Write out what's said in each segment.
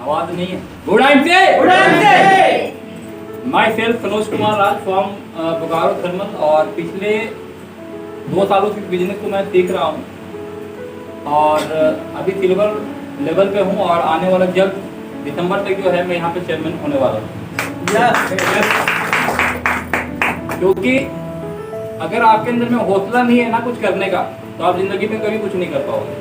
आवाज नहीं है। गुड टाइम से my self Sanoj Kumar Raj from Bokaro thermal, और पिछले 2 सालों से बिजनेस को मैं सीख रहा हूँ और अभी सिल्वर लेवल पे हूँ, और आने वाला जब दिसंबर तक जो है मैं यहाँ पे चेयरमैन होने वाला हूँ। क्योंकि अगर आपके अंदर में हौसला नहीं है ना कुछ करने का, तो आप जिंदगी में कभी कुछ नहीं कर पाओगे।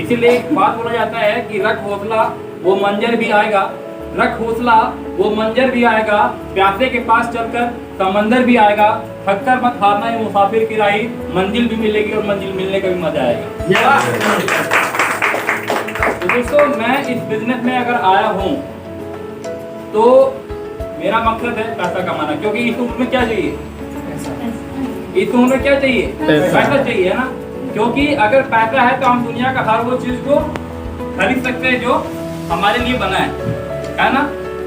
इसीलिए एक बात बोला जाता है कि रख हौसला वो मंजर भी आएगा, रख हौसला वो मंजर भी आएगा, प्यासे के पास चलकर समंदर भी आएगा, थककर मत हारना ये मुसाफिर की राही, मंजिल भी मिलेगी और मंजिल मिलने का भी मजा आएगा। तो दोस्तों, मैं इस बिजनेस में अगर आया हूँ तो मेरा मकसद है पैसा कमाना। क्योंकि इस उम्र में क्या चाहिए, इस उम्र में क्या चाहिए, पैसा चाहिए, है ना। क्योंकि अगर पैसा है तो हम दुनिया का हर वो चीज को खरीद सकते हैं जो हमारे लिए बना है ना।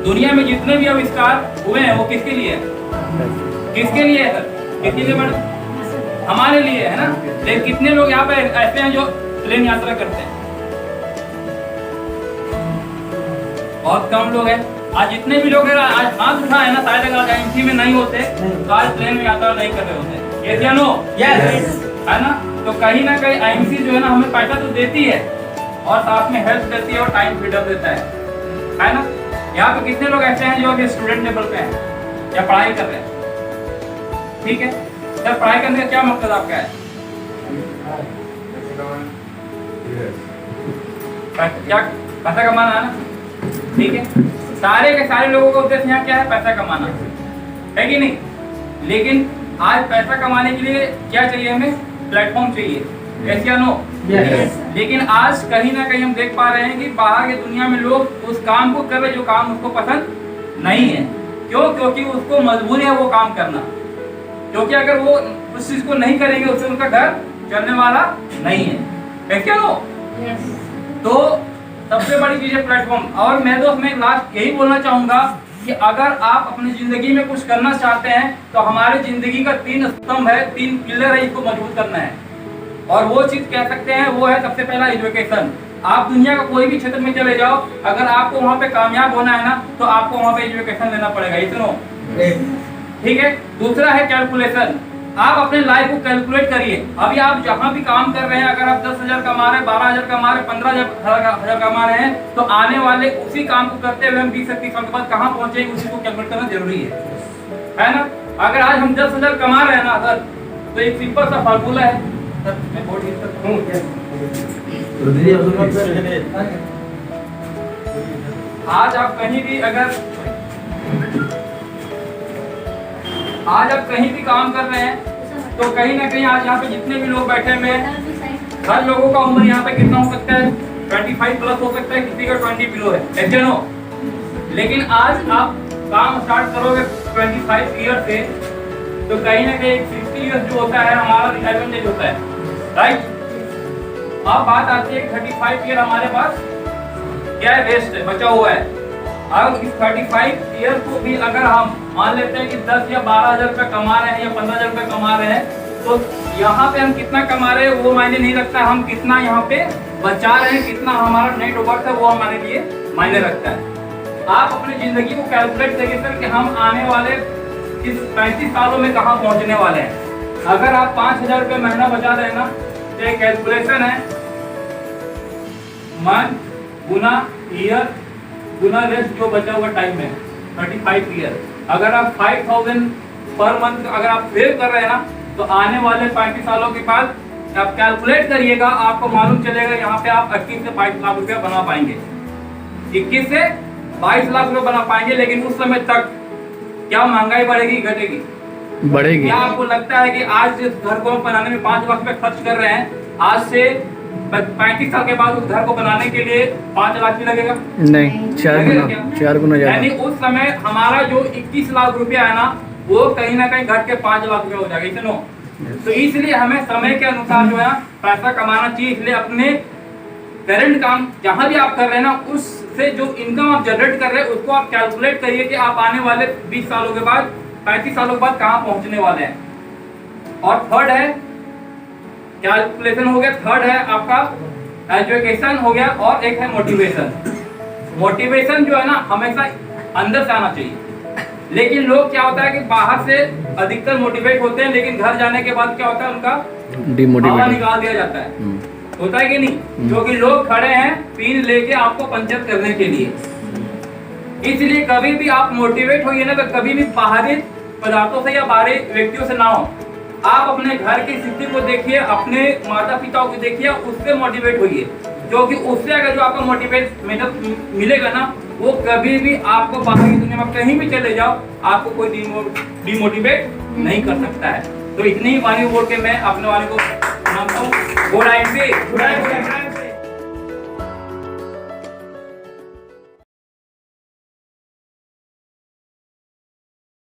दुनिया में जितने भी आविष्कार हुए हैं वो किसके लिए है, किसके लिए है सर, किसके लिए बने, हमारे लिए, है ना। लेकिन कितने लोग यहाँ पे ऐसे हैं जो प्लेन यात्रा करते हैं, बहुत कम लोग हैं। आज जितने भी लोग हैं आज हाथ उठा है ना, शायद अगर एमसी में नहीं होते तो आज प्लेन में यात्रा नहीं कर रहे होते। यस या नो, है ना। तो कहीं ना कहीं आईएमसी जो है ना हमें पैसा तो देती है और साथ में हेल्प देती है और टाइम फ्रीडम देता है ना। यहाँ पे कितने लोग ऐसे हैं जो अभी स्टूडेंट लेवल पे हैं या पढ़ाई कर रहे हैं, ठीक है। सर, पढ़ाई करने का क्या मकसद आपका है, क्या पैसा कमाना है ना, ठीक है। सारे के सारे लोगों का उद्देश्य यहाँ क्या है, पैसा कमाना है कि नहीं। लेकिन आज पैसा कमाने के लिए क्या चाहिए, हमें प्लेटफॉर्म चाहिए, यस या नो। लेकिन आज कहीं ना कहीं हम देख पा रहे हैं कि बाहर की दुनिया में लोग उस काम को कर रहे जो काम उसको पसंद नहीं है। क्यों? क्योंकि उसको मजबूरी है वो काम करना। क्योंकि अगर वो उस चीज को नहीं करेंगे उससे उनका घर चलने वाला नहीं है, यस या नो। तो सबसे बड़ी चीज है प्लेटफॉर्म। और मैं दोस्त मैं लास्ट यही बोलना चाहूंगा कि अगर आप अपनी जिंदगी में कुछ करना चाहते हैं तो हमारी जिंदगी का 3 स्तंभ है, 3 पिलर है, इसको मजबूत करना है। और वो चीज कह सकते हैं वो है सबसे पहला एजुकेशन। आप दुनिया का कोई भी क्षेत्र में चले जाओ, अगर आपको वहाँ पे कामयाब होना है ना तो आपको वहाँ पे एजुकेशन लेना पड़ेगा, इतना ठीक है। दूसरा है कैलकुलेशन। आप अपने लाइफ को कैलकुलेट करिए। अभी आप जहाँ भी काम कर रहे हैं, अगर आप 10,000 कमा रहे हैं, 12,000 कमा रहे हैं, 15,000 कमा रहे हैं, तो आने वाले उसी काम को करते हुए हम 20-30 साल के बाद कहाँ पहुंचेंगे उसी को कैलकुलेट करना जरूरी है ना। अगर आज हम 10,000 कमा रहे हैं ना सर, तो एक सिंपल सा फार्मूला है सर, मैं बोर्ड यूज करता हूं। आज आप कहीं भी काम कर रहे हैं तो कहीं ना कहीं आज यहाँ पे जितने भी लोग बैठे हुए हैं, हर लोगों का उम्र यहाँ पे कितना हो सकता है, 25 प्लस हो सकता है, किसी का 20 बिलो है, ऐसे नो। लेकिन आज आप काम स्टार्ट करोगे 25 ईयर से, तो कहीं ना कहीं 60 ईयर जो होता है हमारा रिटायरमेंट एज होता है, राइट। अब बात आती है 35 ईयर हमारे पास क्या है, वेस्ट है, बचा हुआ है। अब इस 35 ईयर को भी अगर हम मान लेते हैं कि 10 या 12,000 रुपये कमा रहे हैं या 15,000 रुपये कमा रहे हैं, तो यहाँ पे हम कितना कमा रहे हैं वो मायने नहीं रखता, हम कितना यहाँ पे बचा रहे हैं, कितना हमारा नेट वर्थ है वो हमारे लिए मायने रखता है। आप अपनी जिंदगी को कैलकुलेट करिए सर कि हम आने वाले इस 35 सालों में कहाँ पहुँचने वाले हैं। अगर आप 5,000 रुपये महीना बचा रहे हैं ना, तो एक कैलकुलेशन है, मंथ गुना ईयर गुना रेस्ट जो बचा हुआ टाइम है 35 ईयर। अगर आप 5,000 पर मंथ अगर आप सेव कर रहे हैं ना, तो आने वाले 35 सालों के बाद आप कैलकुलेट करिएगा, आपको मालूम चलेगा यहाँ पे आप 21 से 22 लाख रुपया बना पाएंगे, 21 से 22 लाख रुपया बना पाएंगे। लेकिन उस समय तक क्या महंगाई बढ़ेगी, घटेगी, बढ़ेगी? क्या आपको लगता है कि आज जिस घर को हम बनाने में 5 लाख रुपए खर्च कर रहे हैं, आज से 35 साल के बाद उस घर को बनाने के लिए 5 लाख भी लगेगा? नहीं, 4 गुना। यानी उस समय हमारा जो 21 लाख रुपया है ना, वो कहीं ना कहीं घट के 5 लाख रुपया हो जाएगा, इतना। तो इसलिए हमें समय के अनुसार जो है पैसा कमाना चाहिए। इसलिए अपने करंट काम जहाँ भी आप कर रहे हैं ना, उस उससे जो इनकम आप जनरेट कर रहे हैं उसको आप कैलकुलेट करिए कि आप आने वाले 20 सालों के बाद 35 सालों के बाद कहाँ पहुंचने वाले हैं। और थर्ड है कैलकुलेशन हो गया, थर्ड है आपका एजुकेशन हो गया, और एक है मोटिवेशन। मोटिवेशन जो है ना हमेशा अंदर से आना चाहिए, लेकिन लोग क्या होता है कि बाहर से अधिकतर मोटिवेट होते हैं, लेकिन घर जाने के बाद क्या होता है उनका डिमोटिवेट निकाल दिया जाता है। होता है कि नहीं? जो कि लोग खड़े हैं पिन लेके आपको पंचर करने के लिए। इसलिए कभी भी आप मोटिवेट होइए ना तो कभी भी बाहरी पदार्थों से या बाहरी व्यक्तियों से ना हो। आप अपने घर की स्थिति को देखिए, अपने माता पिताओं को देखिए, उससे मोटिवेट होइए, क्योंकि उससे अगर जो आपको मोटिवेट मिलेगा ना वो कभी भी आपको बाहर की दुनिया में कहीं भी चले जाओ आपको कोई डिमोटिवेट नहीं कर सकता है। तो इतनी ही वाणी बोल के मैं अपने वाणी को सुनाता हूँ।